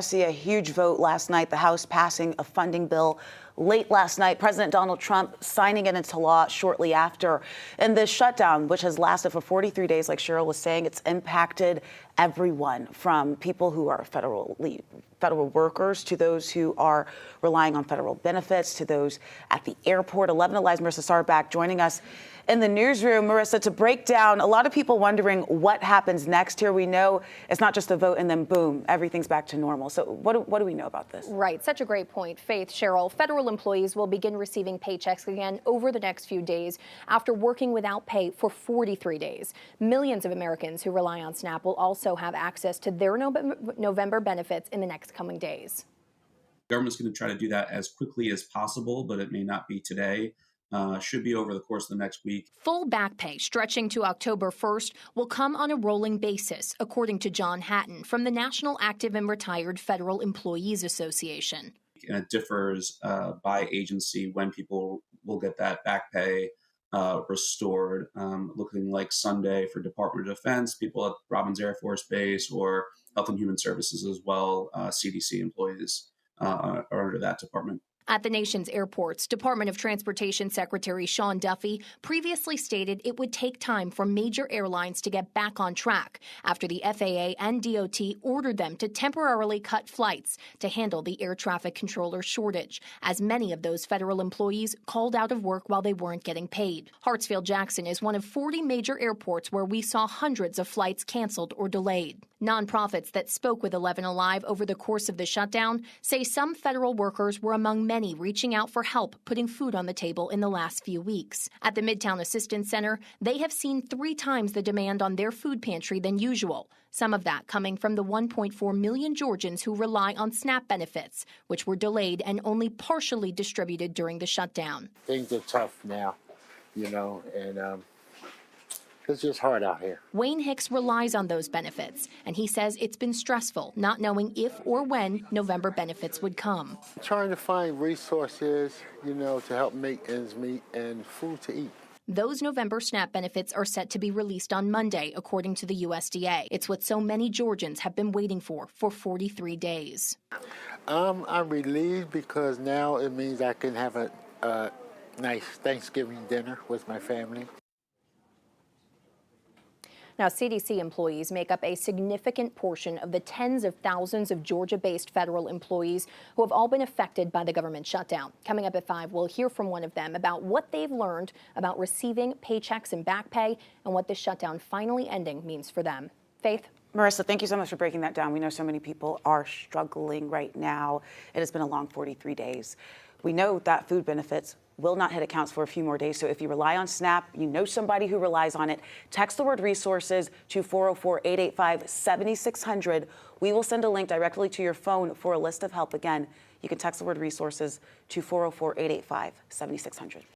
See a huge vote last night, the House passing a funding bill late last night, President Donald Trump signing it into law shortly after. And this shutdown, which has lasted for 43 days, like Cheryl was saying, it's impacted everyone from people who are federal workers to those who are relying on federal benefits to those at the airport. 11 Alive's Marissa Sarback joining us in the newsroom. Marissa, to break down, a lot of people wondering what happens next here. We know it's not just a vote and then boom, everything's back to normal. So what do we know about this? Right. Such a great point, Faith. Cheryl, federal employees will begin receiving paychecks again over the next few days after working without pay for 43 days. Millions of Americans who rely on SNAP will also have access to their November benefits in the next coming days. Government's going to try to do that as quickly as possible, but it may not be today. Should be over the course of the next week. Full back pay stretching to October 1st will come on a rolling basis, according to John Hatton from the National Active and Retired Federal Employees Association. And it differs by agency when people will get that back pay restored. Looking like Sunday for Department of Defense, people at Robins Air Force Base, or Health and Human Services as well. CDC employees are under that department. At the nation's airports, Department of Transportation Secretary Sean Duffy previously stated it would take time for major airlines to get back on track after the FAA and DOT ordered them to temporarily cut flights to handle the air traffic controller shortage, as many of those federal employees called out of work while they weren't getting paid. Hartsfield-Jackson is one of 40 major airports where we saw hundreds of flights canceled or delayed. Nonprofits that spoke with 11 Alive over the course of the shutdown say some federal workers were among many reaching out for help putting food on the table in the last few weeks. At the Midtown Assistance Center, they have seen 3 times the demand on their food pantry than usual, some of that coming from the 1.4 million Georgians who rely on SNAP benefits, which were delayed and only partially distributed during the shutdown. Things are tough now, and it's just hard out here. Wayne Hicks relies on those benefits, and he says it's been stressful not knowing if or when November benefits would come. Trying to find resources, to help make ends meet and food to eat. Those November SNAP benefits are set to be released on Monday, according to the USDA. It's what so many Georgians have been waiting for 43 days. I'm relieved because now it means I can have a nice Thanksgiving dinner with my family. Now, CDC employees make up a significant portion of the tens of thousands of Georgia-based federal employees who have all been affected by the government shutdown. Coming up at 5, we'll hear from one of them about what they've learned about receiving paychecks and back pay and what this shutdown finally ending means for them. Faith? Marissa, thank you so much for breaking that down. We know so many people are struggling right now. It has been a long 43 days. We know that food benefits will not hit accounts for a few more days. So if you rely on SNAP, you know somebody who relies on it, text the word resources to 404-885-7600. We will send a link directly to your phone for a list of help. Again, you can text the word resources to 404-885-7600.